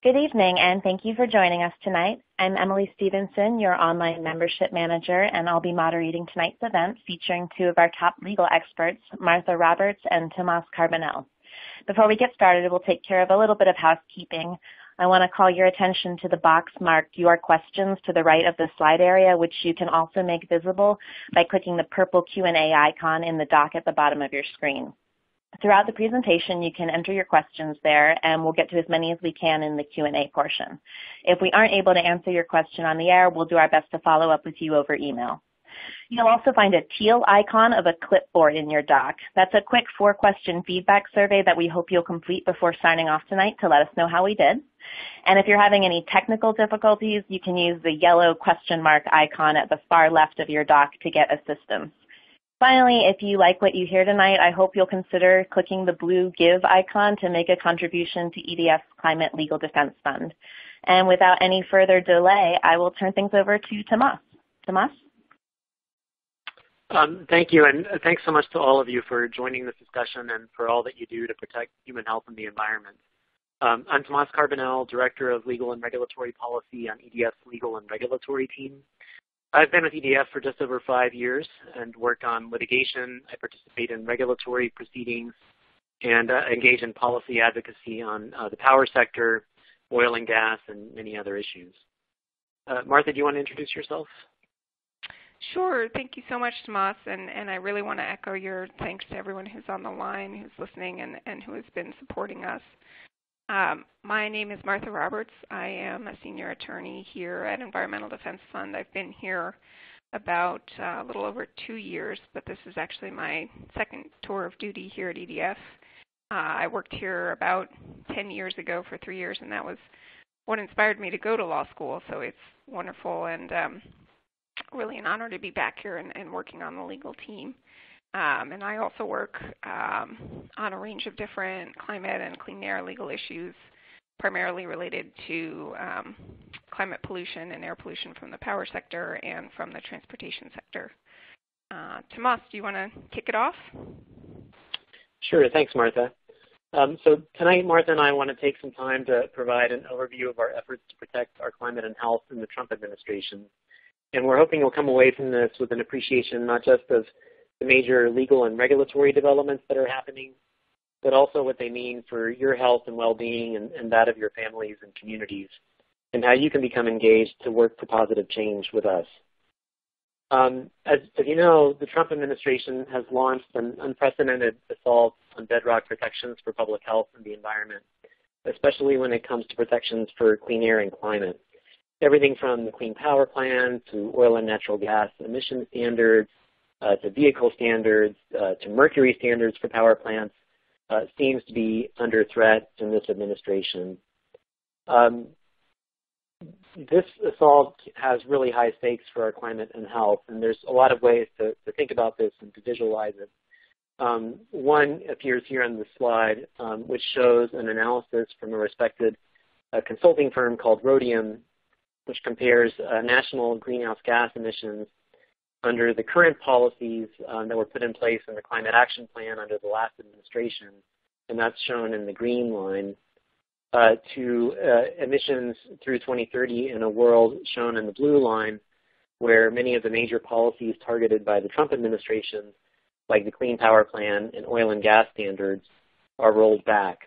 Good evening, and thank you for joining us tonight. I'm Emily Stevenson, your online membership manager, and I'll be moderating tonight's event featuring two of our top legal experts, Martha Roberts and Tomas Carbonell. Before we get started, we'll take care of a little bit of housekeeping. I want to call your attention to the box marked Your Questions to the right of the slide area, which you can also make visible by clicking the purple Q&A icon in the dock at the bottom of your screen. Throughout the presentation, you can enter your questions there, and we'll get to as many as we can in the Q&A portion. If we aren't able to answer your question on the air, we'll do our best to follow up with you over email. You'll also find a teal icon of a clipboard in your dock. That's a quick 4-question feedback survey that we hope you'll complete before signing off tonight to let us know how we did. And if you're having any technical difficulties, you can use the yellow question mark icon at the far left of your dock to get assistance. Finally, if you like what you hear tonight, I hope you'll consider clicking the blue Give icon to make a contribution to EDF's Climate Legal Defense Fund. And without any further delay, I will turn things over to Tomas. Tomas? Thank you, and thanks so much to all of you for joining this discussion and for all that you do to protect human health and the environment. I'm Tomas Carbonell, Director of Legal and Regulatory Policy on EDF's Legal and Regulatory team. I've been with EDF for just over 5 years and work on litigation. I participate in regulatory proceedings and engage in policy advocacy on the power sector, oil and gas, and many other issues. Martha, do you want to introduce yourself? Sure. Thank you so much, Tomas, and I really want to echo your thanks to everyone who's on the line, who's listening, and who has been supporting us. My name is Martha Roberts. I am a senior attorney here at Environmental Defense Fund. I've been here about a little over 2 years, but this is actually my second tour of duty here at EDF. I worked here about 10 years ago for 3 years, and that was what inspired me to go to law school, so it's wonderful and really an honor to be back here and working on the legal team. And I also work on a range of different climate and clean air legal issues, primarily related to climate pollution and air pollution from the power sector and from the transportation sector. Tomas, do you want to kick it off? Sure. Thanks, Martha. So tonight, Martha and I want to take some time to provide an overview of our efforts to protect our climate and health in the Trump administration. And we're hoping you'll come away from this with an appreciation not just of the major legal and regulatory developments that are happening, but also what they mean for your health and well-being and that of your families and communities, and how you can become engaged to work for positive change with us. As you know, the Trump administration has launched an unprecedented assault on bedrock protections for public health and the environment, especially when it comes to protections for clean air and climate. Everything from the Clean Power Plan to oil and natural gas emission standards, to vehicle standards, to mercury standards for power plants, seems to be under threat in this administration. This assault has really high stakes for our climate and health, and there's a lot of ways to think about this and to visualize it. One appears here on the slide, which shows an analysis from a respected consulting firm called Rhodium, which compares national greenhouse gas emissions under the current policies that were put in place in the Climate Action Plan under the last administration, and that's shown in the green line, to emissions through 2030 in a world shown in the blue line, where many of the major policies targeted by the Trump administration, like the Clean Power Plan and oil and gas standards, are rolled back.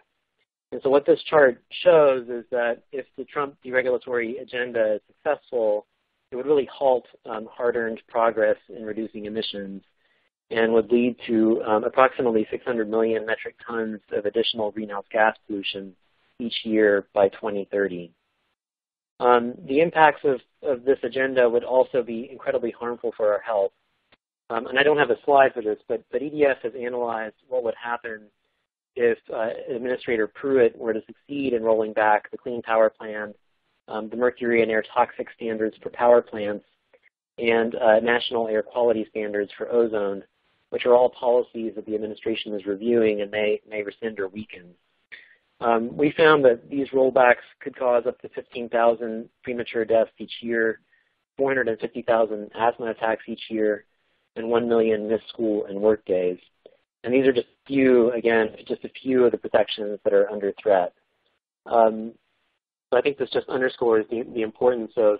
And so what this chart shows is that if the Trump deregulatory agenda is successful, it would really halt hard-earned progress in reducing emissions and would lead to approximately 600 million metric tons of additional greenhouse gas pollution each year by 2030. The impacts of this agenda would also be incredibly harmful for our health. And I don't have a slide for this, but EDF has analyzed what would happen if Administrator Pruitt were to succeed in rolling back the Clean Power Plan, the mercury and air toxic standards for power plants, and national air quality standards for ozone, which are all policies that the administration is reviewing and may rescind or weaken. We found that these rollbacks could cause up to 15,000 premature deaths each year, 450,000 asthma attacks each year, and 1 million missed school and work days. And these are just a few of the protections that are under threat. So I think this just underscores the importance of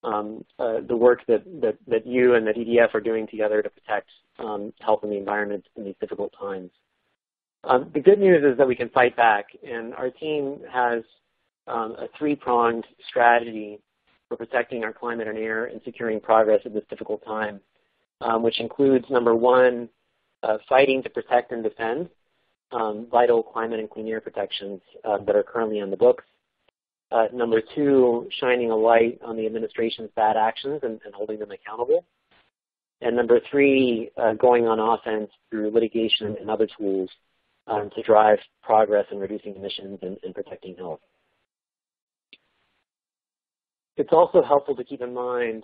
the work that you and that EDF are doing together to protect health and the environment in these difficult times. The good news is that we can fight back, and our team has a three-pronged strategy for protecting our climate and air and securing progress at this difficult time, which includes, number one, fighting to protect and defend vital climate and clean air protections that are currently on the books. Number two, shining a light on the administration's bad actions and holding them accountable. And number three, going on offense through litigation and other tools to drive progress in reducing emissions and protecting health. It's also helpful to keep in mind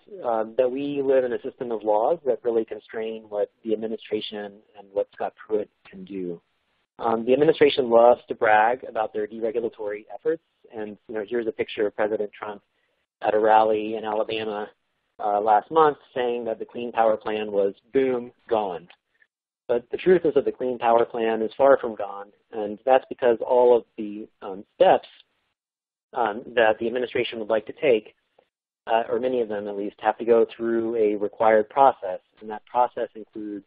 that we live in a system of laws that really constrain what the administration and what Scott Pruitt can do. The administration loves to brag about their deregulatory efforts, and here's a picture of President Trump at a rally in Alabama last month saying that the Clean Power Plan was, boom, gone. But the truth is that the Clean Power Plan is far from gone, and that's because all of the steps that the administration would like to take, or many of them at least, have to go through a required process, and that process includes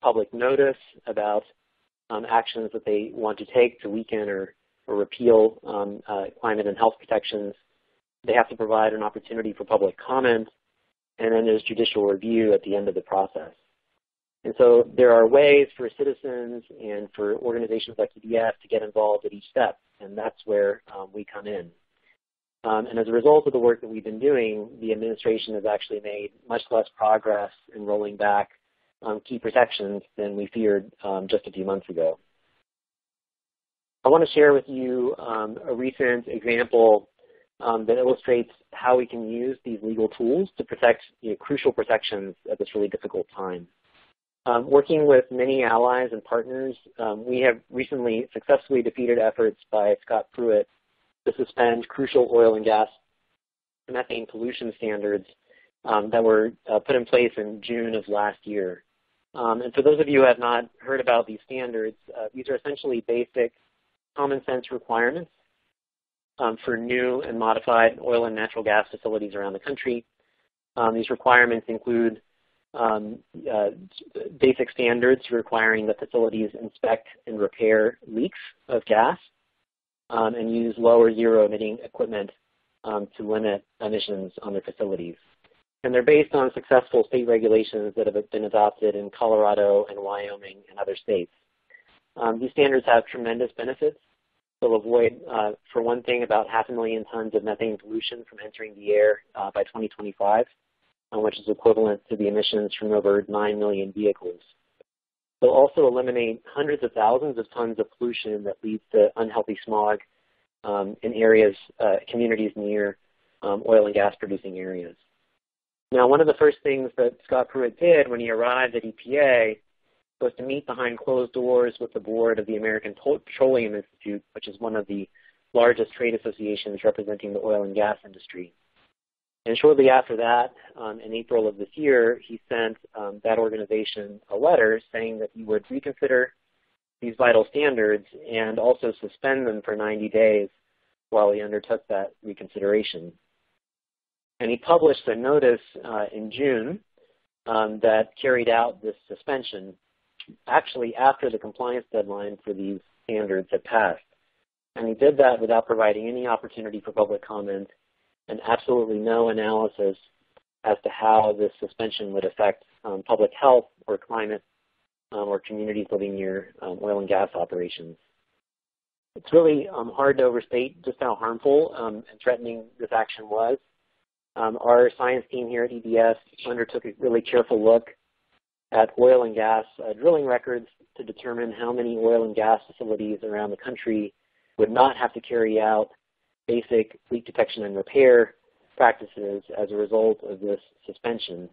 public notice about actions that they want to take to weaken or repeal climate and health protections. They have to provide an opportunity for public comment, and then there's judicial review at the end of the process. And so there are ways for citizens and for organizations like EDF to get involved at each step, and that's where we come in. And as a result of the work that we've been doing, the administration has actually made much less progress in rolling back key protections than we feared just a few months ago. I want to share with you a recent example that illustrates how we can use these legal tools to protect crucial protections at this really difficult time. Working with many allies and partners, we have recently successfully defeated efforts by Scott Pruitt to suspend crucial oil and gas methane pollution standards that were put in place in June of last year. And for those of you who have not heard about these standards, these are essentially basic common sense requirements for new and modified oil and natural gas facilities around the country. These requirements include basic standards requiring that facilities inspect and repair leaks of gas and use low or zero emitting equipment to limit emissions on their facilities. And they're based on successful state regulations that have been adopted in Colorado and Wyoming and other states. These standards have tremendous benefits. They'll avoid, for one thing, about 500,000 tons of methane pollution from entering the air by 2025. Which is equivalent to the emissions from over 9 million vehicles. They'll also eliminate hundreds of thousands of tons of pollution that leads to unhealthy smog in areas, communities near oil and gas producing areas. Now, one of the first things that Scott Pruitt did when he arrived at EPA was to meet behind closed doors with the board of the American Petroleum Institute, which is one of the largest trade associations representing the oil and gas industry. And shortly after that, in April of this year, he sent that organization a letter saying that he would reconsider these vital standards and also suspend them for 90 days while he undertook that reconsideration. And he published a notice in June that carried out this suspension, actually after the compliance deadline for these standards had passed. And he did that without providing any opportunity for public comment and absolutely no analysis as to how this suspension would affect public health or climate or communities living near oil and gas operations. It's really hard to overstate just how harmful and threatening this action was. Our science team here at EDF undertook a really careful look at oil and gas drilling records to determine how many oil and gas facilities around the country would not have to carry out basic leak detection and repair practices as a result of this suspension,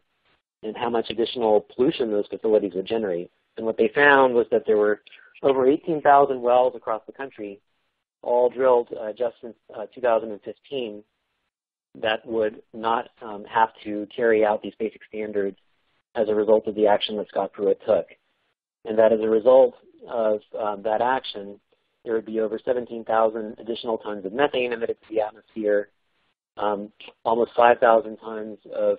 and how much additional pollution those facilities would generate. And what they found was that there were over 18,000 wells across the country, all drilled just since 2015, that would not have to carry out these basic standards as a result of the action that Scott Pruitt took. And that as a result of that action, there would be over 17,000 additional tons of methane emitted to the atmosphere, almost 5,000 tons of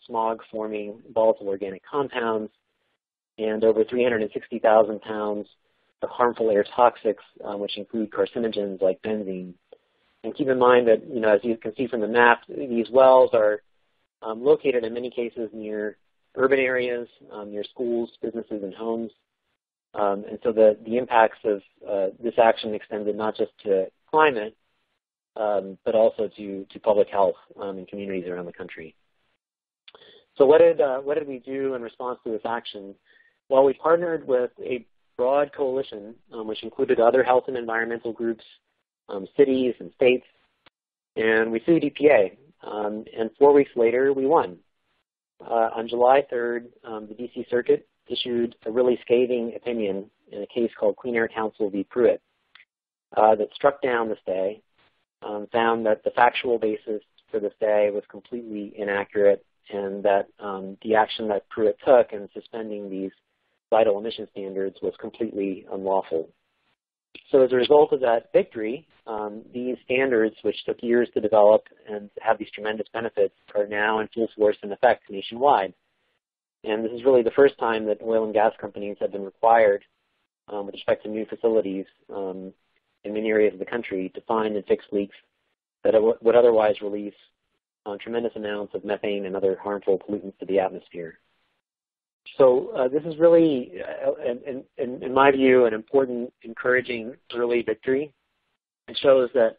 smog-forming volatile organic compounds, and over 360,000 pounds of harmful air toxics, which include carcinogens like benzene. And keep in mind that, as you can see from the map, these wells are located in many cases near urban areas, near schools, businesses, and homes. And so the impacts of this action extended not just to climate, but also to public health in communities around the country. So what did we do in response to this action? Well, we partnered with a broad coalition, which included other health and environmental groups, cities and states, and we sued EPA. And 4 weeks later, we won. On July 3rd, the D.C. Circuit issued a really scathing opinion in a case called Clean Air Council v. Pruitt that struck down the stay, found that the factual basis for the stay was completely inaccurate, and that the action that Pruitt took in suspending these vital emission standards was completely unlawful. So as a result of that victory, these standards, which took years to develop and have these tremendous benefits, are now in full force and effect nationwide. And this is really the first time that oil and gas companies have been required, with respect to new facilities in many areas of the country, to find and fix leaks that would otherwise release tremendous amounts of methane and other harmful pollutants to the atmosphere. So this is really, in my view, an important, encouraging early victory. It shows that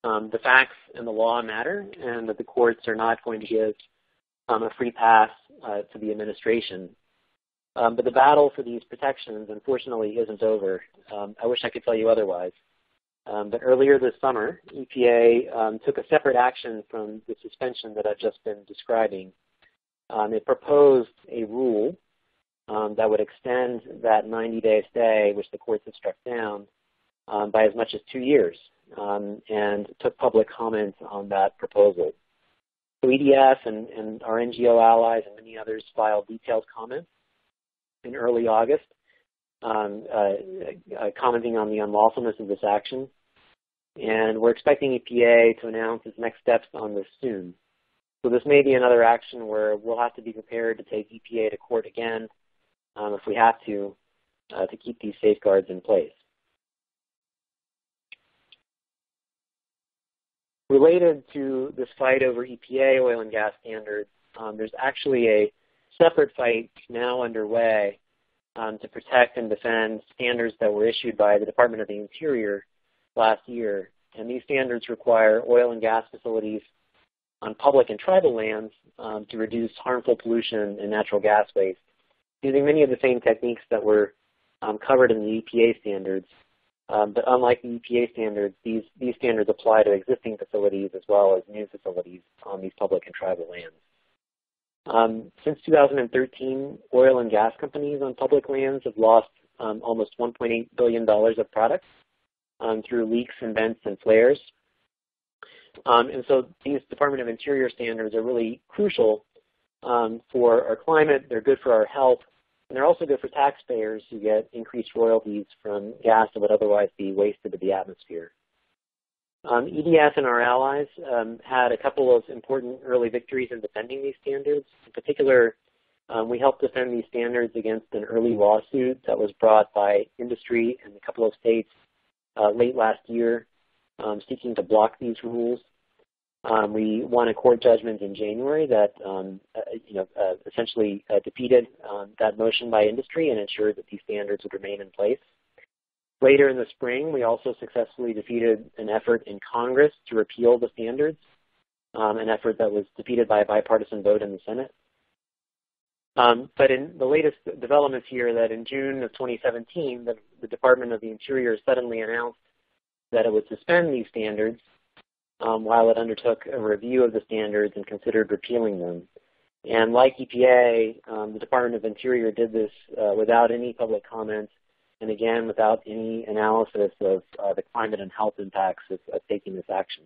the facts and the law matter, and that the courts are not going to give a free pass to the administration. But the battle for these protections, unfortunately, isn't over. I wish I could tell you otherwise. But earlier this summer, EPA took a separate action from the suspension that I've just been describing. It proposed a rule that would extend that 90-day stay, which the courts have struck down, by as much as 2 years, and took public comments on that proposal. So EDF and our NGO allies and many others filed detailed comments in early August, commenting on the unlawfulness of this action. And we're expecting EPA to announce its next steps on this soon. So this may be another action where we'll have to be prepared to take EPA to court again if we have to keep these safeguards in place. Related to this fight over EPA oil and gas standards, there's actually a separate fight now underway to protect and defend standards that were issued by the Department of the Interior last year. And these standards require oil and gas facilities on public and tribal lands to reduce harmful pollution and natural gas waste, using many of the same techniques that were covered in the EPA standards. But unlike the EPA standards, these standards apply to existing facilities as well as new facilities on these public and tribal lands. Since 2013, oil and gas companies on public lands have lost almost $1.8 billion of products through leaks and vents and flares. And so these Department of Interior standards are really crucial for our climate. They're good for our health, and they're also good for taxpayers who get increased royalties from gas that would otherwise be wasted to the atmosphere. EDF and our allies had a couple of important early victories in defending these standards. In particular, we helped defend these standards against an early lawsuit that was brought by industry in a couple of states late last year, seeking to block these rules. We won a court judgment in January that essentially defeated that motion by industry and ensured that these standards would remain in place. Later in the spring, we also successfully defeated an effort in Congress to repeal the standards, an effort that was defeated by a bipartisan vote in the Senate. But in the latest developments here, that in June of 2017, the Department of the Interior suddenly announced that it would suspend these standards while it undertook a review of the standards and considered repealing them. And like EPA, the Department of Interior did this without any public comment, and again, without any analysis of the climate and health impacts of taking this action.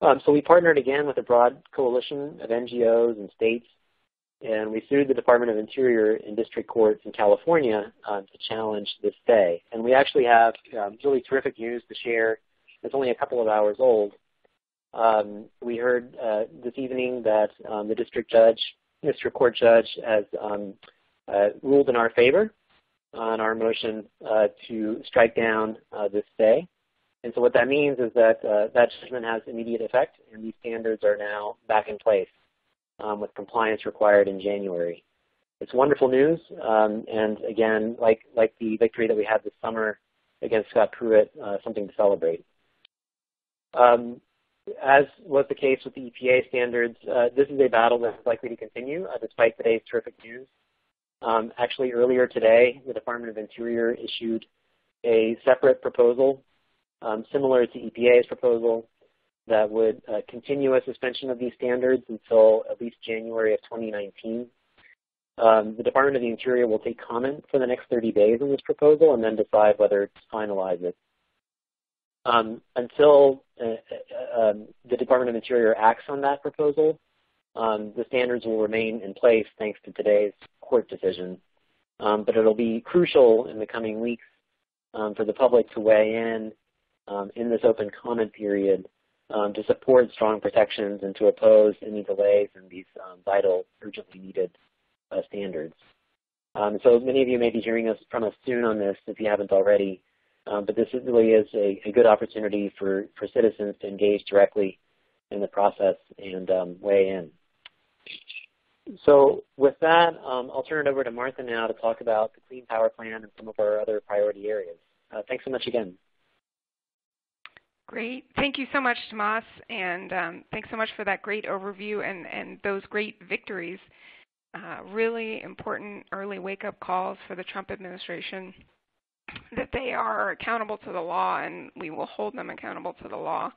So we partnered again with a broad coalition of NGOs and states and we sued the Department of Interior in district courts in California to challenge this stay. And we actually have really terrific news to share. It's only a couple of hours old. We heard this evening that the district court judge has ruled in our favor on our motion to strike down this stay. And so what that means is that that judgment has immediate effect, and these standards are now back in place with compliance required in January. It's wonderful news, and again, like the victory that we had this summer against Scott Pruitt, something to celebrate. As was the case with the EPA standards, this is a battle that's likely to continue despite today's terrific news. Actually, earlier today, the Department of Interior issued a separate proposal similar to EPA's proposal that would continue a suspension of these standards until at least January of 2019. The Department of the Interior will take comment for the next 30 days on this proposal and then decide whether to finalize it. Until the Department of Interior acts on that proposal, the standards will remain in place thanks to today's court decision. But it'll be crucial in the coming weeks for the public to weigh in this open comment period to support strong protections and to oppose any delays in these vital, urgently needed standards. So many of you may be hearing from us soon on this if you haven't already. But this really is a good opportunity for citizens to engage directly in the process and weigh in. So with that, I'll turn it over to Martha now to talk about the Clean Power Plan and some of our other priority areas. Thanks so much again. Great. Thank you so much, Tomas, and thanks so much for that great overview and those great victories. Really important early wake-up calls for the Trump administration that they are accountable to the law, and we will hold them accountable to the law.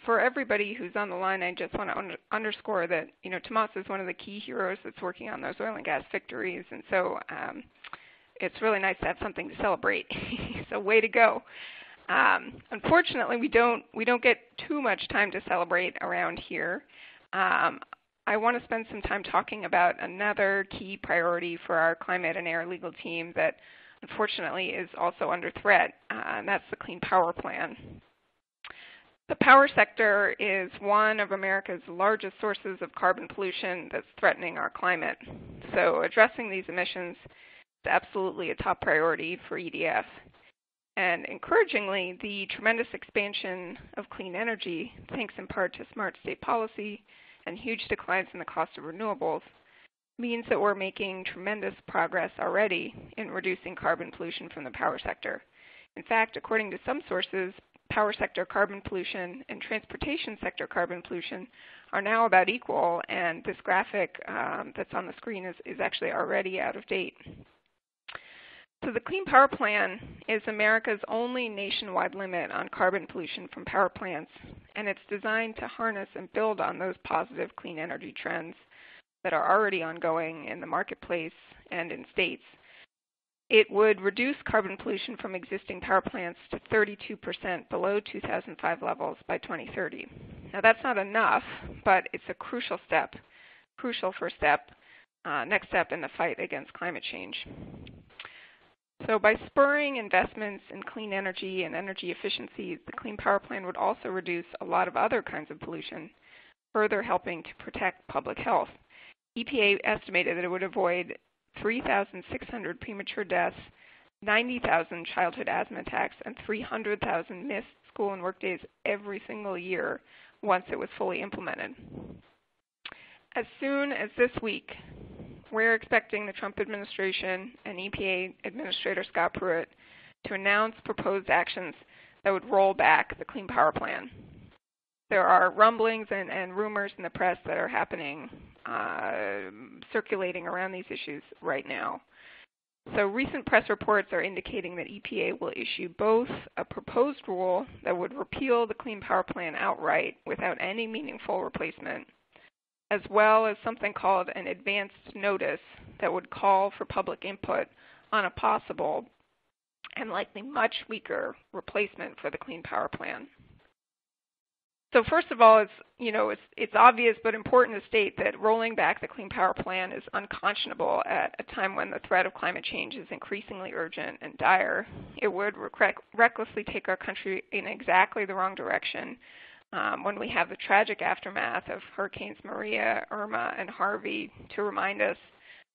For everybody who's on the line, I just want to underscore that, Tomas is one of the key heroes that's working on those oil and gas victories, and so it's really nice to have something to celebrate. So way to go. Unfortunately, we don't get too much time to celebrate around here. I want to spend some time talking about another key priority for our climate and air legal team that unfortunately is also under threat, and that's the Clean Power Plan. The power sector is one of America's largest sources of carbon pollution that's threatening our climate. So addressing these emissions is absolutely a top priority for EDF. And encouragingly, the tremendous expansion of clean energy, thanks in part to smart state policy and huge declines in the cost of renewables, means that we're making tremendous progress already in reducing carbon pollution from the power sector. In fact, according to some sources, power sector carbon pollution and transportation sector carbon pollution are now about equal, and this graphic that's on the screen is actually already out of date. So the Clean Power Plan is America's only nationwide limit on carbon pollution from power plants, and it's designed to harness and build on those positive clean energy trends that are already ongoing in the marketplace and in states. It would reduce carbon pollution from existing power plants to 32% below 2005 levels by 2030. Now that's not enough, but it's a crucial first step, next step in the fight against climate change. So by spurring investments in clean energy and energy efficiency, the Clean Power Plan would also reduce a lot of other kinds of pollution, further helping to protect public health. EPA estimated that it would avoid 3,600 premature deaths, 90,000 childhood asthma attacks, and 300,000 missed school and work days every single year once it was fully implemented. As soon as this week, we're expecting the Trump administration and EPA Administrator Scott Pruitt to announce proposed actions that would roll back the Clean Power Plan. There are rumblings and rumors in the press that are happening, circulating around these issues right now. So recent press reports are indicating that EPA will issue both a proposed rule that would repeal the Clean Power Plan outright without any meaningful replacement, as well as something called an advanced notice that would call for public input on a possible and likely much weaker replacement for the Clean Power Plan. So first of all, it's obvious but important to state that rolling back the Clean Power Plan is unconscionable at a time when the threat of climate change is increasingly urgent and dire. It would recklessly take our country in exactly the wrong direction when we have the tragic aftermath of Hurricanes Maria, Irma, and Harvey to remind us,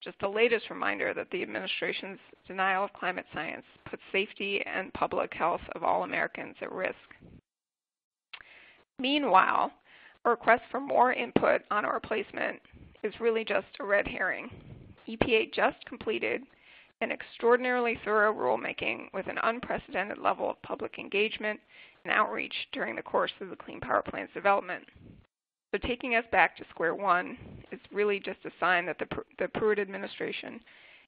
just the latest reminder, that the administration's denial of climate science puts safety and public health of all Americans at risk. Meanwhile, a request for more input on a replacement is really just a red herring. EPA just completed an extraordinarily thorough rulemaking with an unprecedented level of public engagement and outreach during the course of the Clean Power Plan's development. So taking us back to square one is really just a sign that the Pruitt administration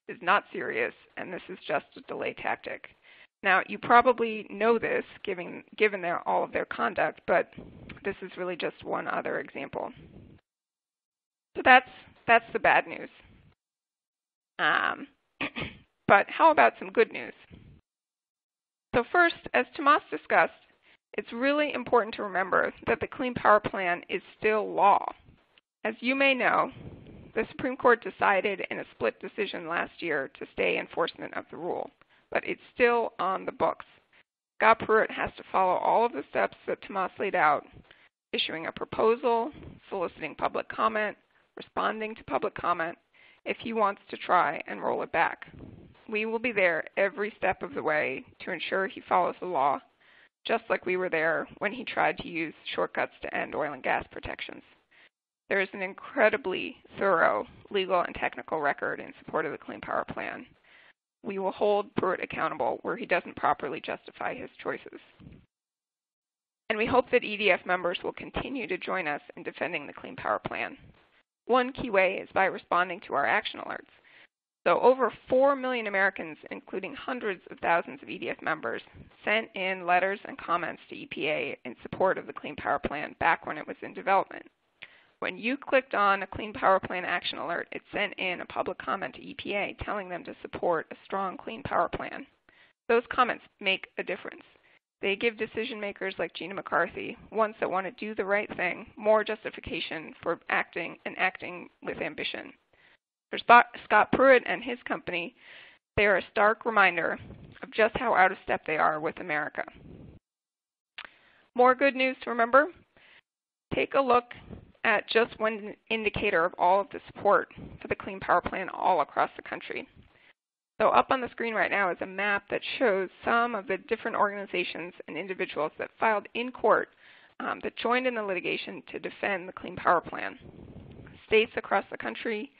is not serious, and this is just a delay tactic. Now, you probably know this, given all of their conduct, but this is really just one other example. So that's the bad news. But how about some good news? So first, as Tomas discussed, it's really important to remember that the Clean Power Plan is still law. As you may know, the Supreme Court decided in a split decision last year to stay enforcement of the rule, but it's still on the books. Scott Pruitt has to follow all of the steps that Tomas laid out, issuing a proposal, soliciting public comment, responding to public comment, if he wants to try and roll it back. We will be there every step of the way to ensure he follows the law, just like we were there when he tried to use shortcuts to end oil and gas protections. There is an incredibly thorough legal and technical record in support of the Clean Power Plan. We will hold Pruitt accountable where he doesn't properly justify his choices. And we hope that EDF members will continue to join us in defending the Clean Power Plan. One key way is by responding to our action alerts. So over 4 million Americans, including hundreds of thousands of EDF members, sent in letters and comments to EPA in support of the Clean Power Plan back when it was in development. When you clicked on a Clean Power Plan action alert, it sent in a public comment to EPA telling them to support a strong Clean Power Plan. Those comments make a difference. They give decision makers like Gina McCarthy, ones that want to do the right thing, more justification for acting with ambition. For Scott Pruitt and his company, they are a stark reminder of just how out of step they are with America. More good news to remember. Take a look at just one indicator of all of the support for the Clean Power Plan all across the country. So up on the screen right now is a map that shows some of the different organizations and individuals that filed in court that joined in the litigation to defend the Clean Power Plan. States across the country,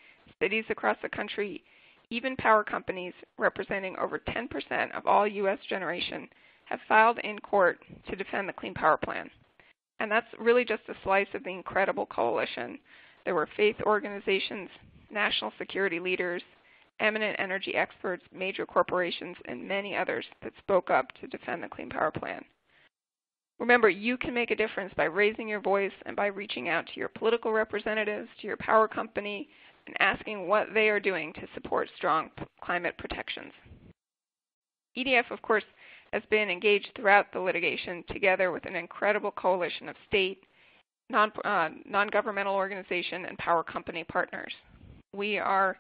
cities across the country, even power companies representing over 10% of all U.S. generation have filed in court to defend the Clean Power Plan. And that's really just a slice of the incredible coalition. There were faith organizations, national security leaders, eminent energy experts, major corporations, and many others that spoke up to defend the Clean Power Plan. Remember, you can make a difference by raising your voice and by reaching out to your political representatives, to your power company, and asking what they are doing to support strong climate protections. EDF, of course, has been engaged throughout the litigation together with an incredible coalition of state, non-governmental organization, and power company partners. We are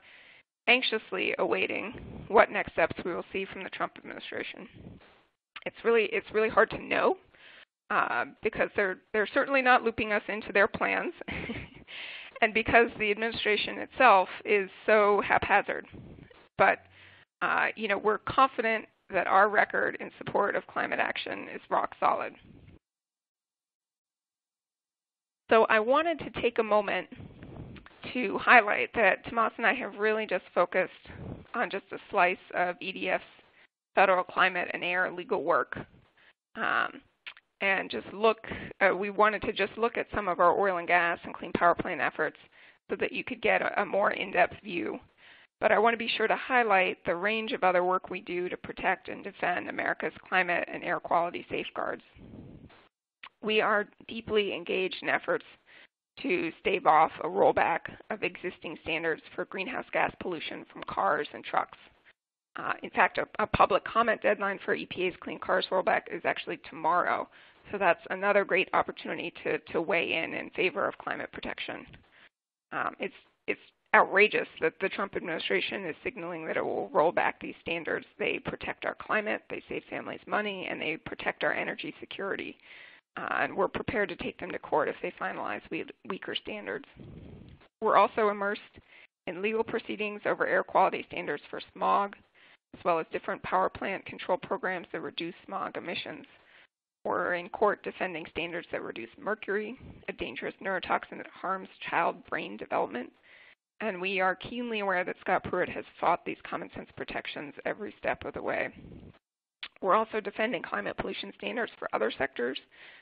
anxiously awaiting what next steps we will see from the Trump administration. It's really hard to know because they're certainly not looping us into their plans, and because the administration itself is so haphazard. But we're confident that our record in support of climate action is rock solid. So I wanted to take a moment to highlight that Tomas and I have really just focused on just a slice of EDF's federal climate and air legal work. And we wanted to just look at some of our oil and gas and Clean Power Plan efforts so that you could get a more in-depth view. But I want to be sure to highlight the range of other work we do to protect and defend America's climate and air quality safeguards. We are deeply engaged in efforts to stave off a rollback of existing standards for greenhouse gas pollution from cars and trucks. In fact, a public comment deadline for EPA's Clean Cars rollback is actually tomorrow. So that's another great opportunity to weigh in favor of climate protection. It's outrageous that the Trump administration is signaling that it will roll back these standards. They protect our climate, they save families money, and they protect our energy security. And we're prepared to take them to court if they finalize weaker standards. We're also immersed in legal proceedings over air quality standards for smog, as well as different power plant control programs that reduce smog emissions. We're in court defending standards that reduce mercury, a dangerous neurotoxin that harms child brain development. And we are keenly aware that Scott Pruitt has fought these common sense protections every step of the way. We're also defending climate pollution standards for other sectors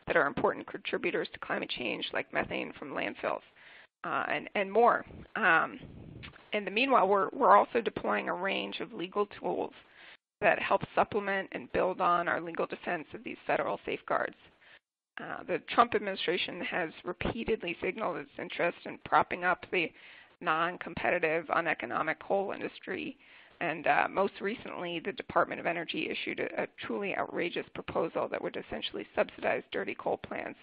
that are important contributors to climate change, like methane from landfills, and more. In the meanwhile, we're also deploying a range of legal tools that help supplement and build on our legal defense of these federal safeguards. The Trump administration has repeatedly signaled its interest in propping up the non-competitive, uneconomic coal industry. And most recently, the Department of Energy issued a truly outrageous proposal that would essentially subsidize dirty coal plants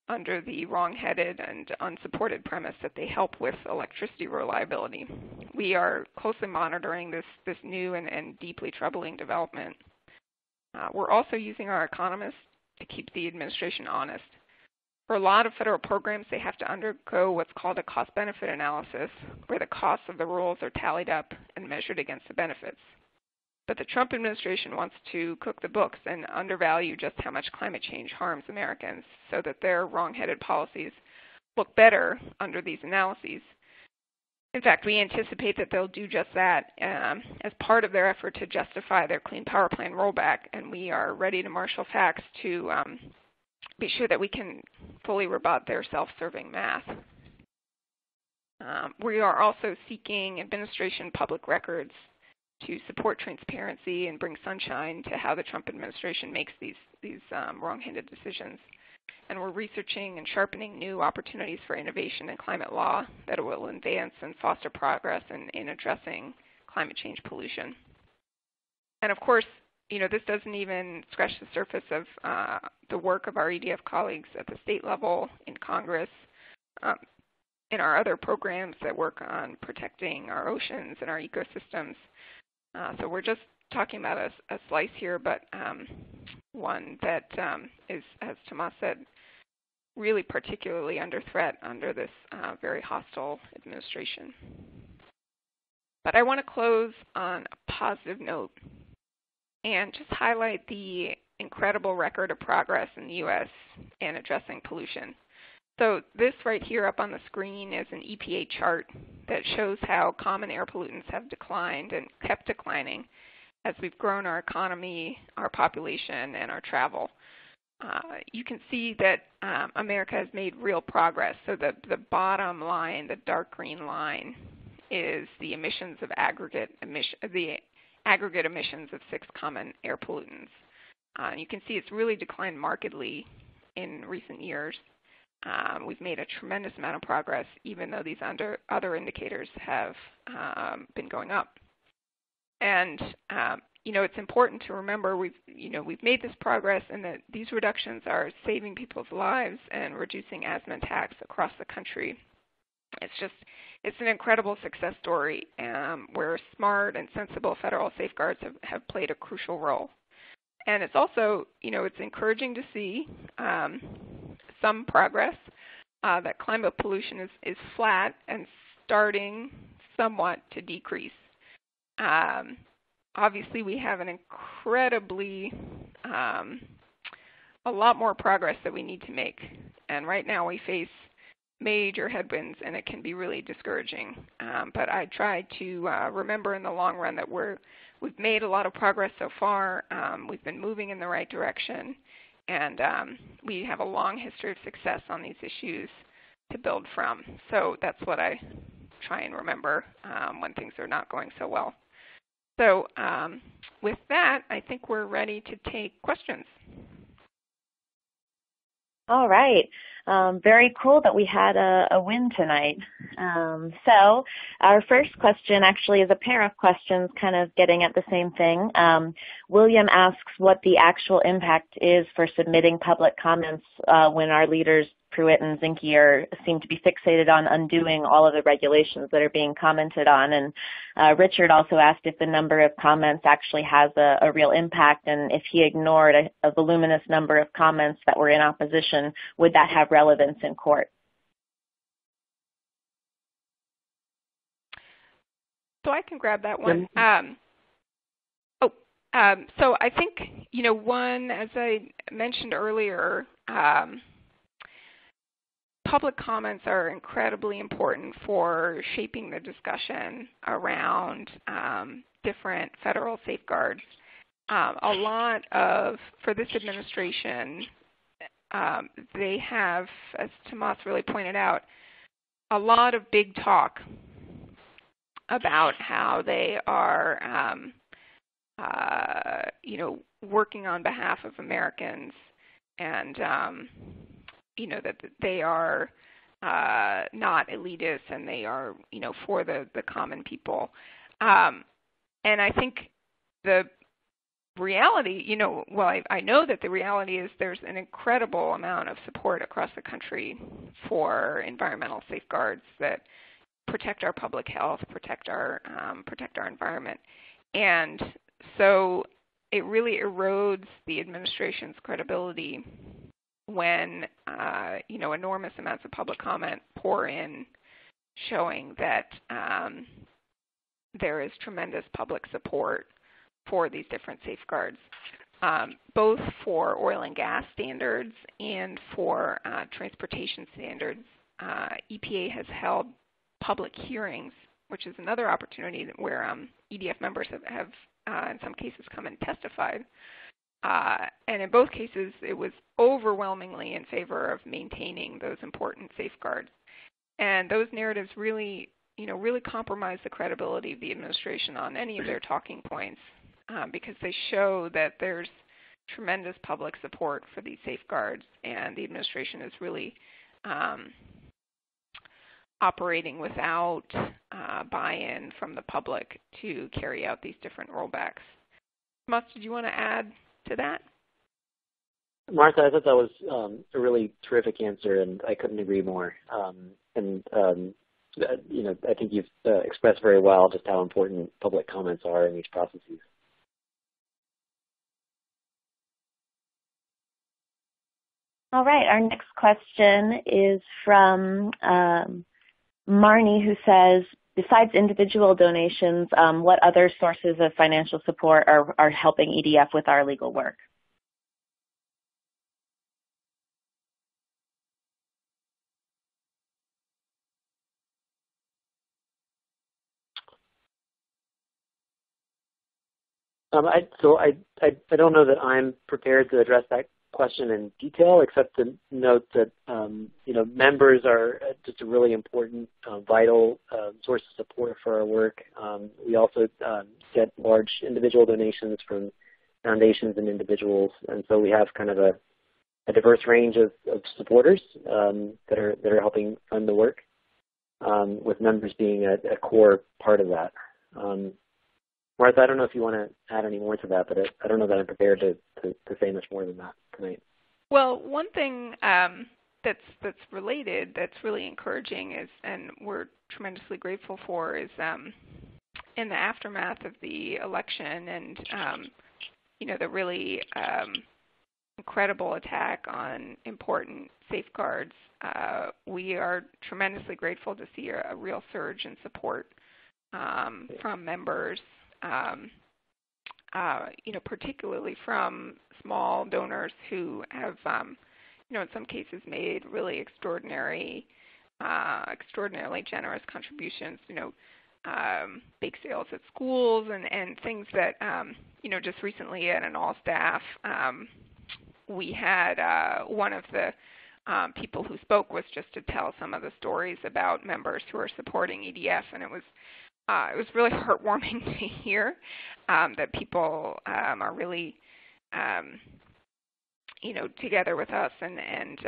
under the wrong-headed and unsupported premise that they help with electricity reliability. We are closely monitoring this new and deeply troubling development. We're also using our economists to keep the administration honest. For a lot of federal programs, they have to undergo what's called a cost-benefit analysis, where the costs of the rules are tallied up and measured against the benefits. But the Trump administration wants to cook the books and undervalue just how much climate change harms Americans so that their wrong-headed policies look better under these analyses. In fact, we anticipate that they'll do just that as part of their effort to justify their Clean Power Plan rollback, and we are ready to marshal facts to be sure that we can fully rebut their self-serving math. We are also seeking administration public records to support transparency and bring sunshine to how the Trump administration makes these wrong-handed decisions. And we're researching and sharpening new opportunities for innovation in climate law that will advance and foster progress in addressing climate change pollution. And of course, this doesn't even scratch the surface of the work of our EDF colleagues at the state level, in Congress, in our other programs that work on protecting our oceans and our ecosystems. So we're just talking about a slice here, but one that is, as Tomas said, really particularly under threat under this very hostile administration. But I want to close on a positive note and just highlight the incredible record of progress in the U.S. in addressing pollution. So this right here up on the screen is an EPA chart that shows how common air pollutants have declined and kept declining as we've grown our economy, our population, and our travel. You can see that America has made real progress. So the bottom line, the dark green line, is the emissions of aggregate emissions of 6 common air pollutants. You can see it's really declined markedly in recent years. We've made a tremendous amount of progress, even though these other indicators have been going up. And it's important to remember we've made this progress, and that these reductions are saving people's lives and reducing asthma attacks across the country. It's an incredible success story where smart and sensible federal safeguards have played a crucial role. And it's also, it's encouraging to see some progress, that climate pollution is flat and starting somewhat to decrease. Obviously, we have an incredibly, a lot more progress that we need to make. And right now we face major headwinds, and it can be really discouraging. But I try to remember in the long run that we've made a lot of progress so far. We've been moving in the right direction, and we have a long history of success on these issues to build from. So that's what I try and remember when things are not going so well. So with that, I think we're ready to take questions. All right. Very cool that we had a win tonight. So our first question actually is a pair of questions kind of getting at the same thing. William asks what the actual impact is for submitting public comments when our leaders, Pruitt and Zinke, seem to be fixated on undoing all of the regulations that are being commented on. And Richard also asked if the number of comments actually has a real impact, and if he ignored a voluminous number of comments that were in opposition, would that have relevance in court? So I can grab that one. So I think, one, as I mentioned earlier, public comments are incredibly important for shaping the discussion around different federal safeguards. For this administration, they have, as Tomas really pointed out, a lot of big talk about how they are, working on behalf of Americans, and that they are not elitist, and they are, for the common people. And I think the reality, I know that the reality is there's an incredible amount of support across the country for environmental safeguards that protect our public health, protect our environment. And so it really erodes the administration's credibility when enormous amounts of public comment pour in, showing that there is tremendous public support for these different safeguards, both for oil and gas standards and for transportation standards. EPA has held public hearings, which is another opportunity where EDF members have in some cases come and testified. And in both cases, it was overwhelmingly in favor of maintaining those important safeguards. And those narratives really compromise the credibility of the administration on any of their talking points, because they show that there's tremendous public support for these safeguards, and the administration is really operating without buy-in from the public to carry out these different rollbacks. Tomas, did you want to add to that? Martha, I thought that was a really terrific answer, and I couldn't agree more. I think you've expressed very well just how important public comments are in these processes. All right, our next question is from Marnie, who says, besides individual donations, what other sources of financial support are helping EDF with our legal work? I don't know that I'm prepared to address that question in detail, except to note that members are just a really important, vital source of support for our work. We also get large individual donations from foundations and individuals, and so we have kind of a diverse range of supporters that are helping fund the work, with members being a core part of that. Martha, I don't know if you want to add any more to that, but I don't know that I'm prepared to say much more than that tonight. Well, one thing that's related, that's really encouraging is, and we're tremendously grateful for, is in the aftermath of the election and the really incredible attack on important safeguards, we are tremendously grateful to see a real surge in support from members. Particularly from small donors who have, in some cases made really extraordinarily generous contributions, bake sales at schools and things that, just recently at an all-staff, we had one of the people who spoke was just to tell some of the stories about members who are supporting EDF, and it was really heartwarming to hear that people are really, together with us and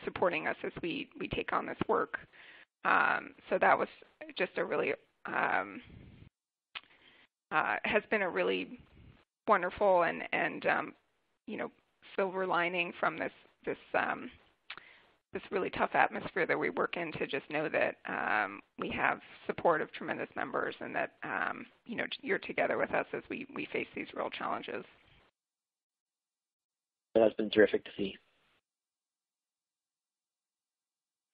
supporting us as we take on this work. So that was just a really, has been a really wonderful and silver lining from this really tough atmosphere that we work in, to just know that we have support of tremendous members, and that you're together with us as we face these real challenges. That's been terrific to see.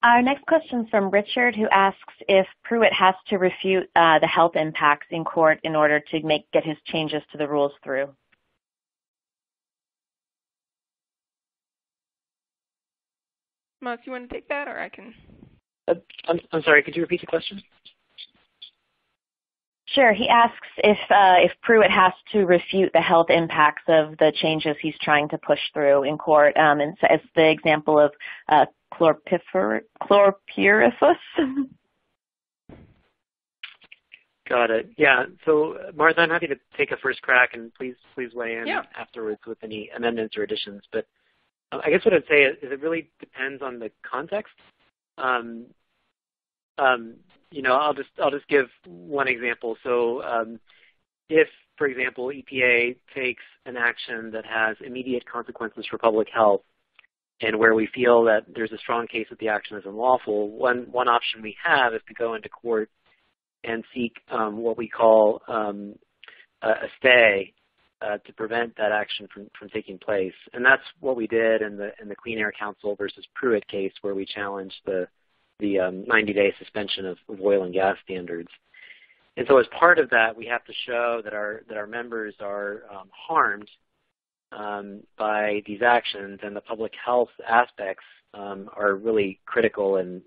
Our next question is from Richard, who asks if Pruitt has to refute the health impacts in court in order to get his changes to the rules through. Moss, you want to take that, or I can? I'm sorry, could you repeat the question? Sure. He asks if Pruitt has to refute the health impacts of the changes he's trying to push through in court, and as the example of chlorpyrifos. Got it. Yeah. So, Martha, I'm happy to take a first crack, and please weigh in afterwards with any amendments or additions. But I guess what I'd say is it really depends on the context. I'll just give one example. So, if, for example, EPA takes an action that has immediate consequences for public health, and where we feel that there's a strong case that the action is unlawful, one option we have is to go into court and seek what we call a stay to prevent that action from taking place. And that's what we did in the Clean Air Council versus Pruitt case, where we challenged the 90-day suspension of oil and gas standards. And so as part of that, we have to show that our members are harmed by these actions, and the public health aspects are really critical in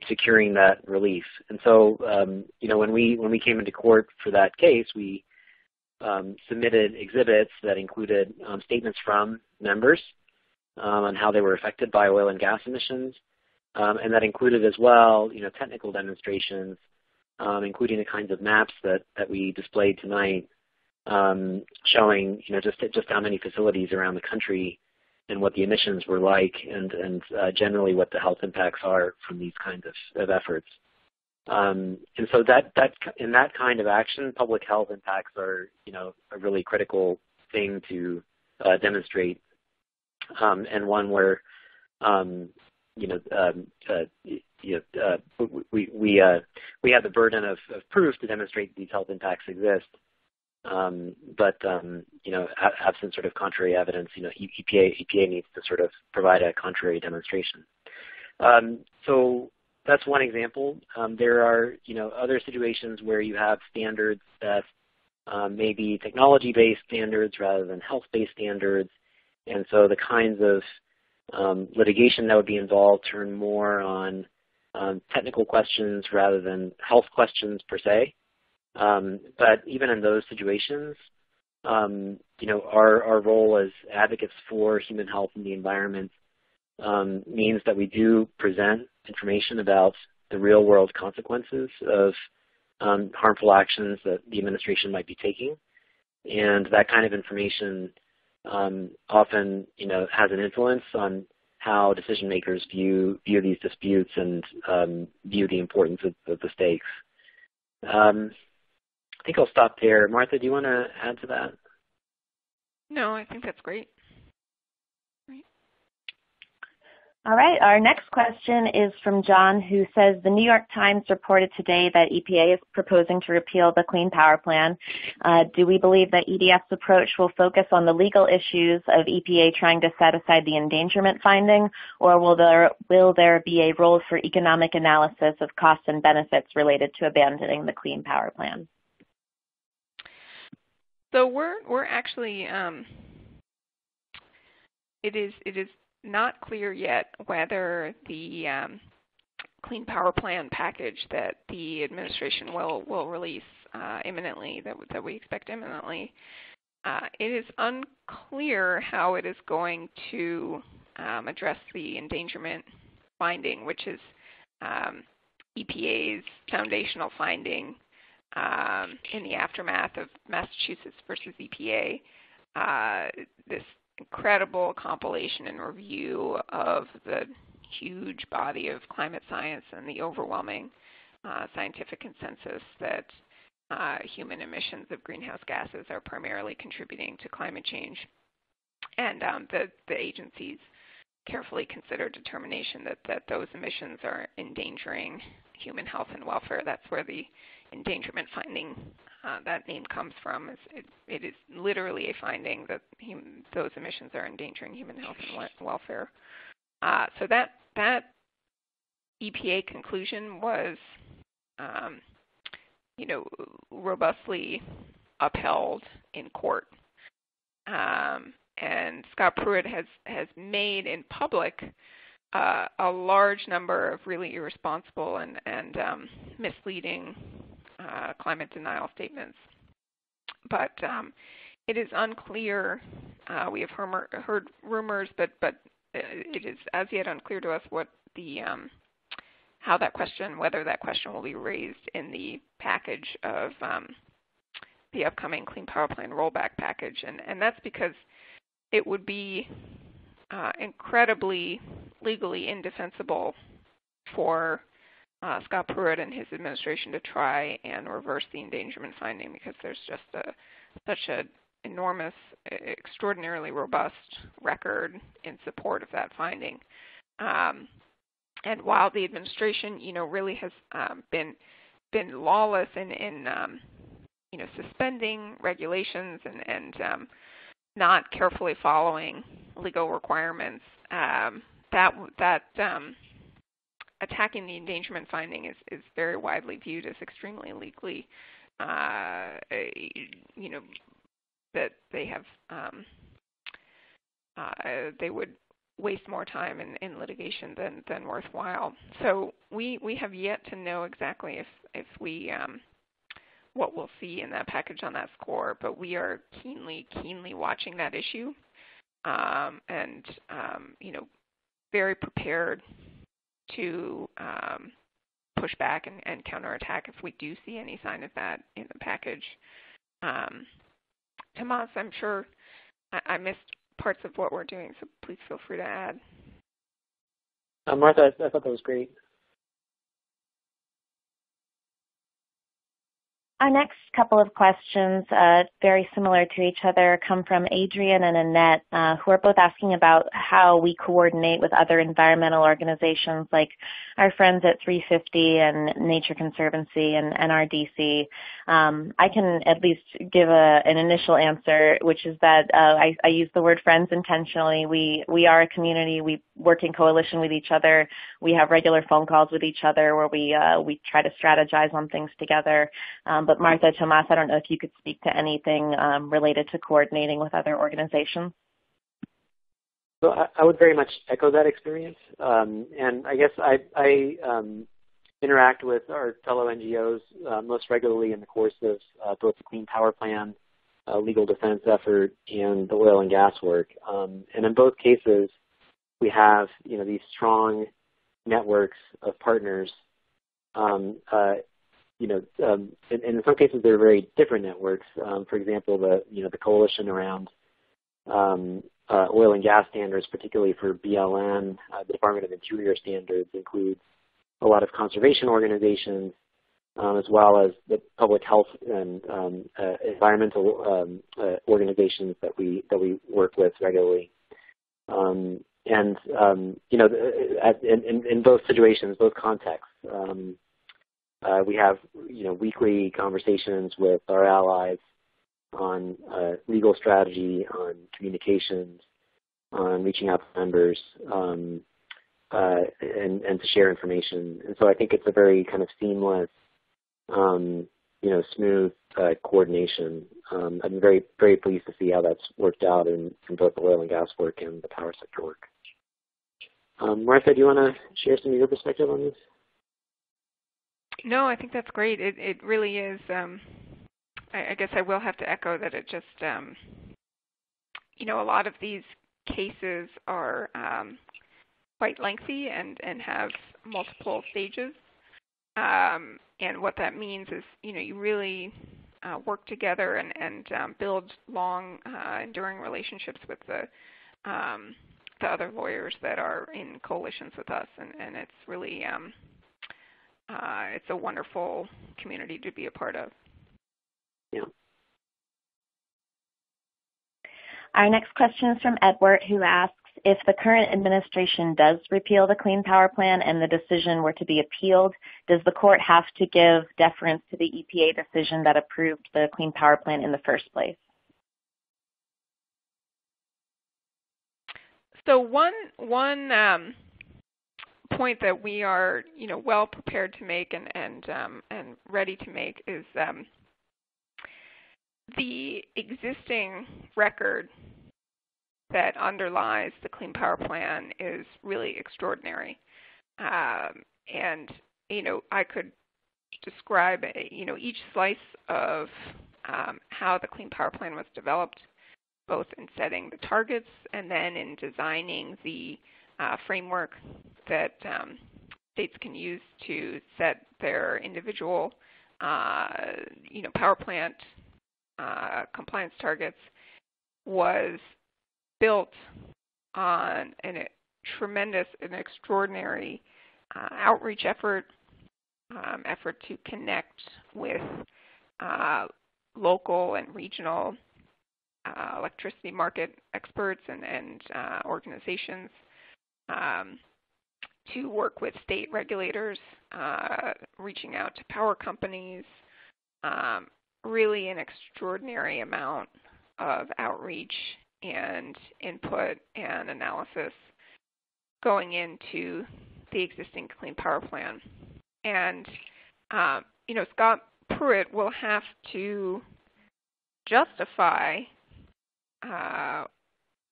securing that relief. And so, when we came into court for that case, we submitted exhibits that included statements from members on how they were affected by oil and gas emissions, and that included as well, technical demonstrations, including the kinds of maps that we displayed tonight, showing just how many facilities around the country and what the emissions were like, and generally what the health impacts are from these kinds of efforts. And so that in that kind of action, public health impacts are a really critical thing to demonstrate, and one where we have the burden of proof to demonstrate these health impacts exist. But absent sort of contrary evidence, EPA needs to sort of provide a contrary demonstration. So that's one example. There are other situations where you have standards that may be technology-based standards rather than health-based standards, and so the kinds of litigation that would be involved turn more on technical questions rather than health questions per se. But even in those situations, our role as advocates for human health and the environment means that we do present information about the real-world consequences of harmful actions that the administration might be taking, and that kind of information often, has an influence on how decision makers view these disputes and view the importance of the stakes. I think I'll stop there. Martha, do you want to add to that? No, I think that's great. All right. Our next question is from John, who says, the New York Times reported today that EPA is proposing to repeal the Clean Power Plan. Do we believe that EDF's approach will focus on the legal issues of EPA trying to set aside the endangerment finding, or will there be a role for economic analysis of costs and benefits related to abandoning the Clean Power Plan? So we're actually it is not clear yet whether the Clean Power Plan package that the administration will release imminently, that we expect imminently, it is unclear how it is going to address the endangerment finding, which is EPA's foundational finding in the aftermath of Massachusetts versus EPA, this incredible compilation and review of the huge body of climate science and the overwhelming scientific consensus that human emissions of greenhouse gases are primarily contributing to climate change. And the agencies carefully consider determination that those emissions are endangering human health and welfare. That's where the endangerment finding, that name comes from. It is literally a finding that those emissions are endangering human health and welfare. So that EPA conclusion was, robustly upheld in court. And Scott Pruitt has made in public a large number of really irresponsible and misleading climate denial statements. But it is unclear. We have heard rumors, but it is as yet unclear to us what the whether that question will be raised in the package of the upcoming Clean Power Plan rollback package, and that's because it would be incredibly legally indefensible for Scott Pruitt and his administration to try and reverse the endangerment finding, because there's just such an enormous, extraordinarily robust record in support of that finding. And while the administration, really has been lawless in suspending regulations and not carefully following legal requirements, that attacking the endangerment finding is very widely viewed as extremely legally, that they have they would waste more time in litigation than worthwhile. So we have yet to know exactly if we what we'll see in that package on that score, but we are keenly watching that issue, and very prepared to push back and counterattack if we do see any sign of that in the package. Tomas, I'm sure I missed parts of what we're doing, so please feel free to add. Martha, I thought that was great. Our next couple of questions, very similar to each other, come from Adrian and Annette, who are both asking about how we coordinate with other environmental organizations like our friends at 350 and Nature Conservancy and NRDC. I can at least give an initial answer, which is that I use the word friends intentionally. We are a community. We work in coalition with each other. We have regular phone calls with each other where we try to strategize on things together. But Martha, Tomas, I don't know if you could speak to anything related to coordinating with other organizations. So I would very much echo that experience. And I guess I interact with our fellow NGOs most regularly in the course of both the Clean Power Plan, legal defense effort, and the oil and gas work. And in both cases, we have these strong networks of partners. In some cases, they're very different networks. For example, the coalition around oil and gas standards, particularly for BLM, the Department of Interior standards, includes a lot of conservation organizations, as well as the public health and environmental organizations that we work with regularly. In both situations, both contexts, we have weekly conversations with our allies on legal strategy, on communications, on reaching out to members, and to share information. And so I think it's a very kind of seamless, smooth coordination. I'm very, very pleased to see how that's worked out in both the oil and gas work and the power sector work. Martha, do you want to share some of your perspective on this? No, I think that's great. It really is. I guess I will have to echo that it just, a lot of these cases are quite lengthy and have multiple stages. And what that means is, you really work together and build long, enduring relationships with the the other lawyers that are in coalitions with us, and it's really it's a wonderful community to be a part of. Yeah. Our next question is from Edward, who asks, if the current administration does repeal the Clean Power Plan and the decision were to be appealed, does the court have to give deference to the EPA decision that approved the Clean Power Plan in the first place? So one point that we are, well prepared to make and ready to make is the existing record that underlies the Clean Power Plan is really extraordinary. And I could describe, each slice of how the Clean Power Plan was developed, both in setting the targets and then in designing the framework that states can use to set their individual, power plant compliance targets, was built on a tremendous and extraordinary outreach effort to connect with local and regional electricity market experts and organizations, to work with state regulators, reaching out to power companies, really an extraordinary amount of outreach and input and analysis going into the existing Clean Power Plan. And, Scott Pruitt will have to justify,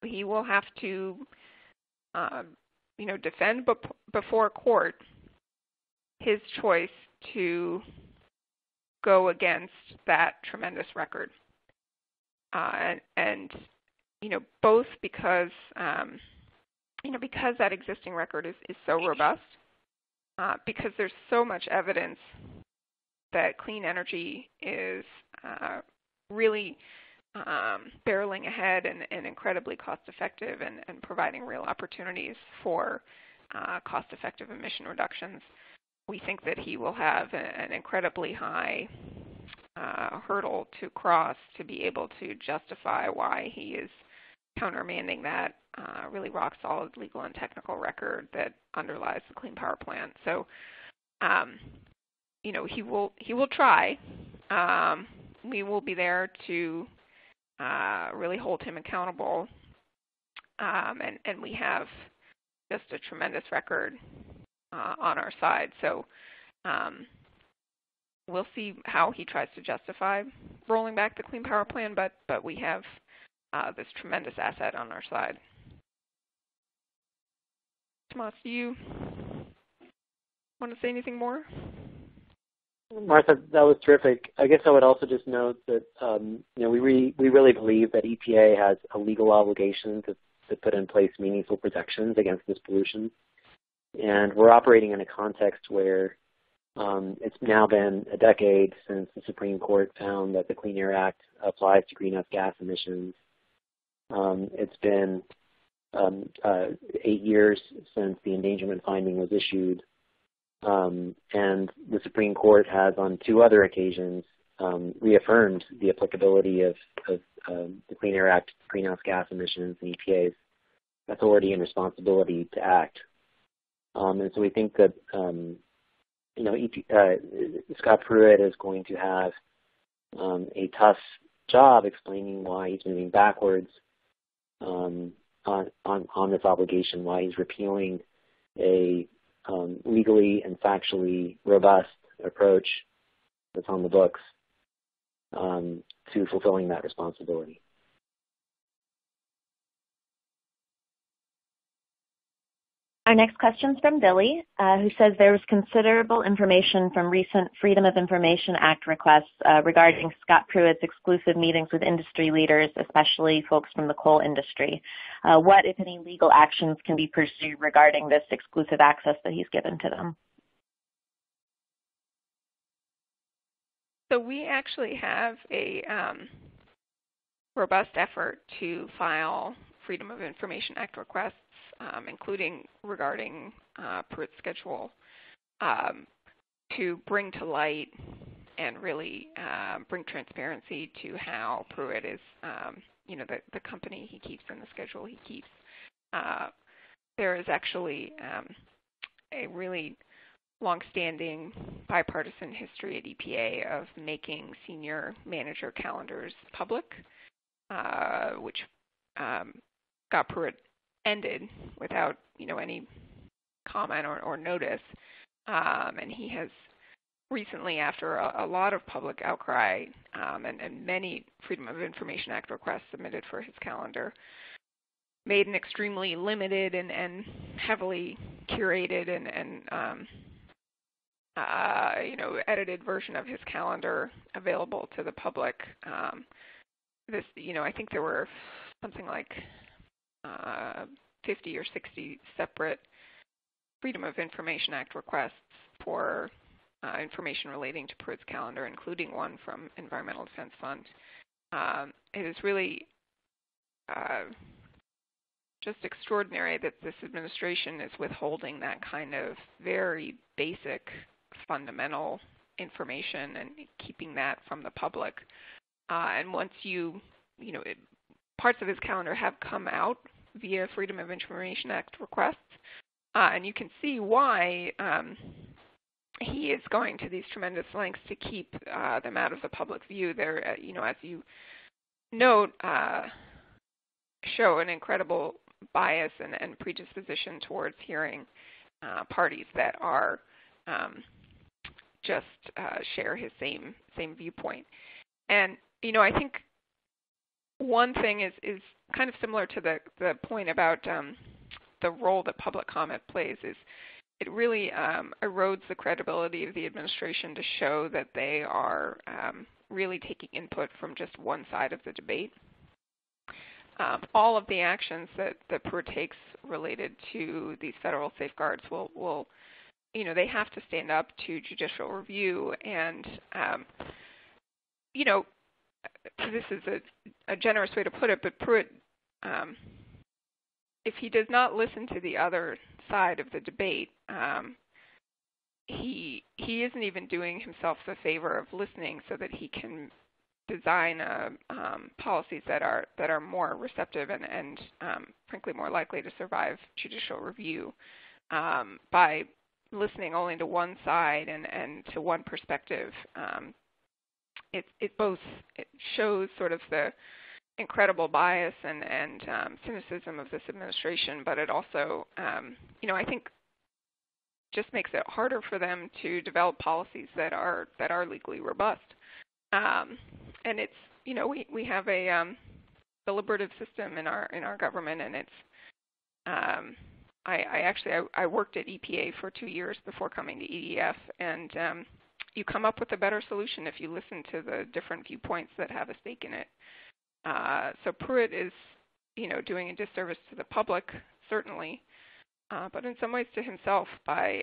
he will have to, defend before court his choice to go against that tremendous record. And both because, because that existing record is so robust, because there's so much evidence that clean energy is really barreling ahead and incredibly cost-effective and providing real opportunities for cost-effective emission reductions. We think that he will have an incredibly high hurdle to cross to be able to justify why he is countermanding that really rock-solid legal and technical record that underlies the Clean Power Plan. So, he will try. We will be there to really hold him accountable, and we have just a tremendous record on our side. So we'll see how he tries to justify rolling back the Clean Power Plan, but we have this tremendous asset on our side. Tomas, do you want to say anything more? Martha, that was terrific. I guess I would also just note that we really believe that EPA has a legal obligation to put in place meaningful protections against this pollution, and we're operating in a context where it's now been a decade since the Supreme Court found that the Clean Air Act applies to greenhouse gas emissions. It's been 8 years since the endangerment finding was issued. And the Supreme Court has, on 2 other occasions, reaffirmed the applicability of the Clean Air Act greenhouse gas emissions and EPA's authority and responsibility to act. And so we think that Scott Pruitt is going to have a tough job explaining why he's moving backwards on this obligation, why he's repealing a legally and factually robust approach that's on the books to fulfilling that responsibility. Our next question is from Billy, who says there was considerable information from recent Freedom of Information Act requests regarding Scott Pruitt's exclusive meetings with industry leaders, especially folks from the coal industry. What, if any, legal actions can be pursued regarding this exclusive access that he's given to them? So we actually have a robust effort to file Freedom of Information Act requests, including regarding Pruitt's schedule, to bring to light and really bring transparency to how Pruitt is, the company he keeps and the schedule he keeps. There is actually a really long-standing bipartisan history at EPA of making senior manager calendars public, which Scott Pruitt ended without any comment or notice, and he has recently, after a lot of public outcry and many Freedom of Information Act requests submitted for his calendar, made an extremely limited and heavily curated and edited version of his calendar available to the public. I think there were something like 50 or 60 separate Freedom of Information Act requests for information relating to Pruitt's calendar, including one from Environmental Defense Fund. It is really just extraordinary that this administration is withholding that kind of very basic, fundamental information and keeping that from the public. And once parts of his calendar have come out via Freedom of Information Act requests, and you can see why he is going to these tremendous lengths to keep them out of the public view. They're, as you note, show an incredible bias and predisposition towards hearing parties that are just share his same viewpoint. And I think one thing is kind of similar to the point about the role that public comment plays. Is it really erodes the credibility of the administration to show that they are really taking input from just one side of the debate. All of the actions that Pruitt takes related to these federal safeguards will they have to stand up to judicial review. And, this is a generous way to put it, but Pruitt, if he does not listen to the other side of the debate, he isn't even doing himself the favor of listening so that he can design policies that are more receptive and frankly more likely to survive judicial review. By listening only to one side and to one perspective, it shows sort of the incredible bias and cynicism of this administration, but it also, I think, just makes it harder for them to develop policies that are legally robust. And it's, we have a deliberative system in our government, and it's, I worked at EPA for 2 years before coming to EDF, and you come up with a better solution if you listen to the different viewpoints that have a stake in it. So Pruitt is, doing a disservice to the public, certainly, but in some ways to himself by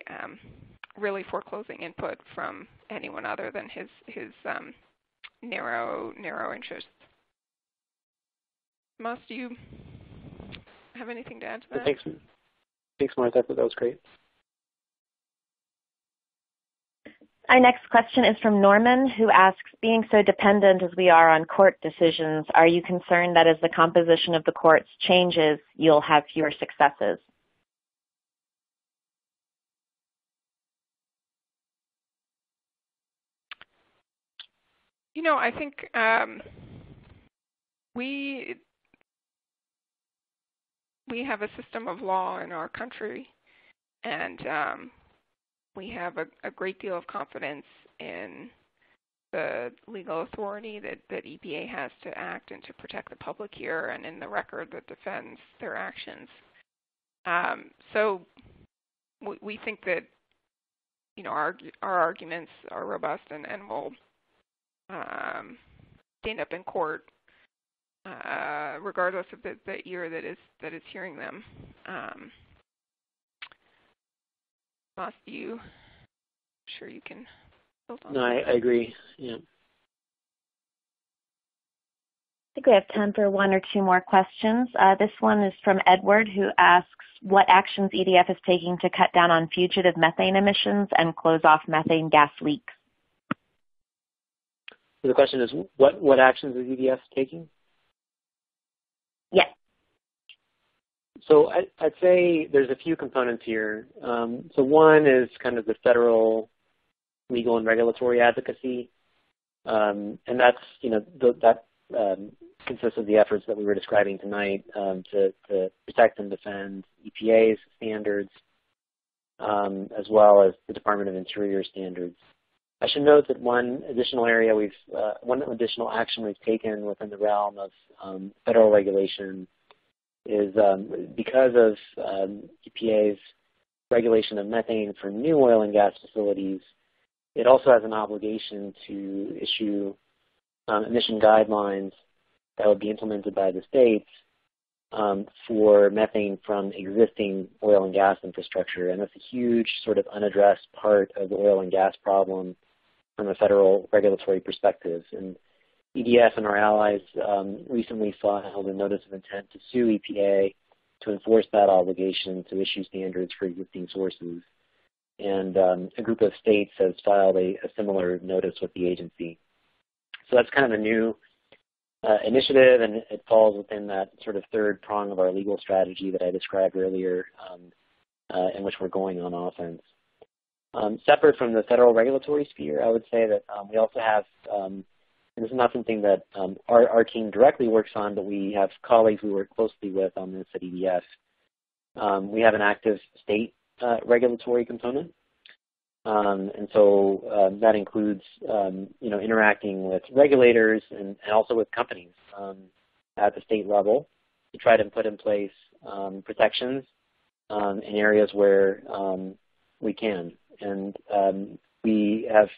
really foreclosing input from anyone other than his narrow interests. Moss, do you have anything to add to that? Thanks, Martha. I thought that was great. Our next question is from Norman, who asks, being so dependent as we are on court decisions, are you concerned that as the composition of the courts changes, you'll have fewer successes? I think we have a system of law in our country, and we have a great deal of confidence in the legal authority that EPA has to act and to protect the public here, and in the record that defends their actions. So we think that our arguments are robust and will stand up in court regardless of the ear that is hearing them. Moss, sure you can build on No, that? I agree. Yeah. think we have time for one or two more questions. This one is from Edward, who asks what actions EDF is taking to cut down on fugitive methane emissions and close off methane gas leaks. So the question is, what actions is EDF taking? Yes. So I'd say there's a few components here. So one is kind of the federal legal and regulatory advocacy, and that's, that consists of the efforts that we were describing tonight to protect and defend EPA's standards, as well as the Department of Interior standards. I should note that one additional action we've taken within the realm of federal regulation is because of EPA's regulation of methane for new oil and gas facilities. It also has an obligation to issue emission guidelines that would be implemented by the states for methane from existing oil and gas infrastructure. And that's a huge sort of unaddressed part of the oil and gas problem from a federal regulatory perspective. And EDF and our allies recently filed a notice of intent to sue EPA to enforce that obligation to issue standards for existing sources. And a group of states has filed a similar notice with the agency. So that's kind of a new initiative, and it falls within that sort of third prong of our legal strategy that I described earlier, in which we're going on offense. Separate from the federal regulatory sphere, I would say that we also have, and this is not something that our team directly works on, but we have colleagues we work closely with on this at EDF. We have an active state regulatory component. And so that includes, interacting with regulators and also with companies at the state level to try to put in place protections in areas where we can. And we have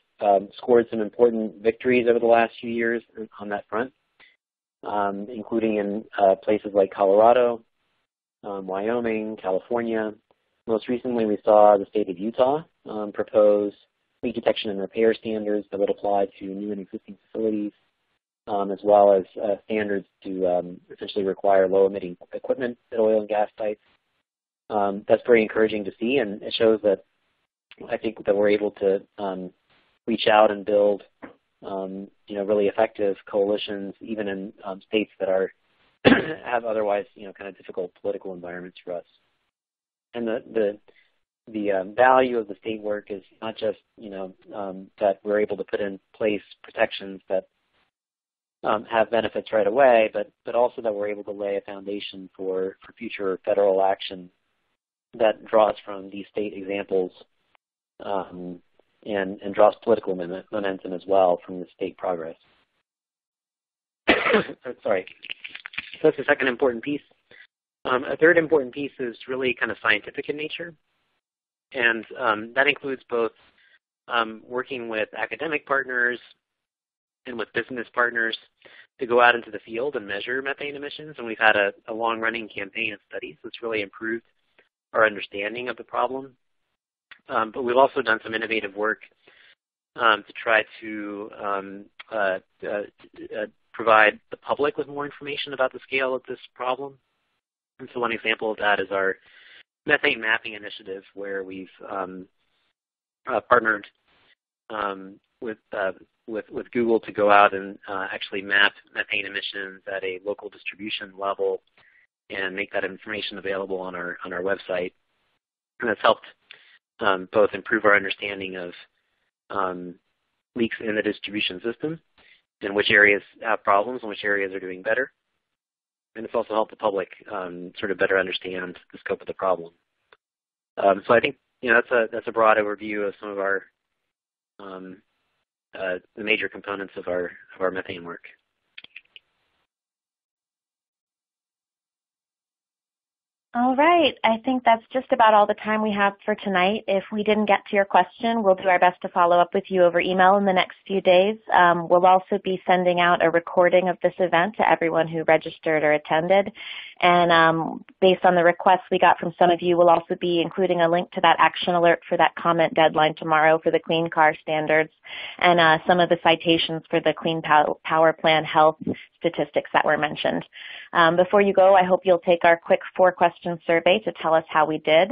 scored some important victories over the last few years on that front, including in places like Colorado, Wyoming, California. Most recently, we saw the state of Utah propose leak detection and repair standards that would apply to new and existing facilities, as well as standards to essentially require low-emitting equipment at oil and gas sites. That's very encouraging to see, and it shows that I think that we're able to reach out and build, really effective coalitions, even in states that are have otherwise, kind of difficult political environments for us. And the value of the state work is not just, that we're able to put in place protections that have benefits right away, but also that we're able to lay a foundation for future federal action that draws from these state examples and draws political momentum as well from the state progress. Sorry. So that's the second important piece. A third important piece is really kind of scientific in nature, and that includes both working with academic partners and with business partners to go out into the field and measure methane emissions. And we've had a long-running campaign of studies that's really improved our understanding of the problem. But we've also done some innovative work to try to provide the public with more information about the scale of this problem. And so one example of that is our methane mapping initiative, where we've partnered with Google to go out and actually map methane emissions at a local distribution level and make that information available on our website. And that's helped both improve our understanding of leaks in the distribution system and which areas have problems and which areas are doing better. And it's also helped the public sort of better understand the scope of the problem. So I think that's a broad overview of some of our the major components of our methane work. All right. I think that's just about all the time we have for tonight. If we didn't get to your question, we'll do our best to follow up with you over email in the next few days. We'll also be sending out a recording of this event to everyone who registered or attended. And based on the requests we got from some of you, we'll also be including a link to that action alert for that comment deadline tomorrow for the Clean Car Standards and some of the citations for the Clean Power Plan Health statistics that were mentioned. Before you go, I hope you'll take our quick 4-question survey to tell us how we did.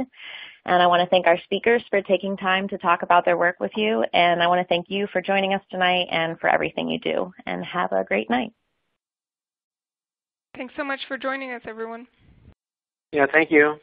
And I want to thank our speakers for taking time to talk about their work with you. And I want to thank you for joining us tonight and for everything you do. And have a great night. Thanks so much for joining us, everyone. Yeah, thank you.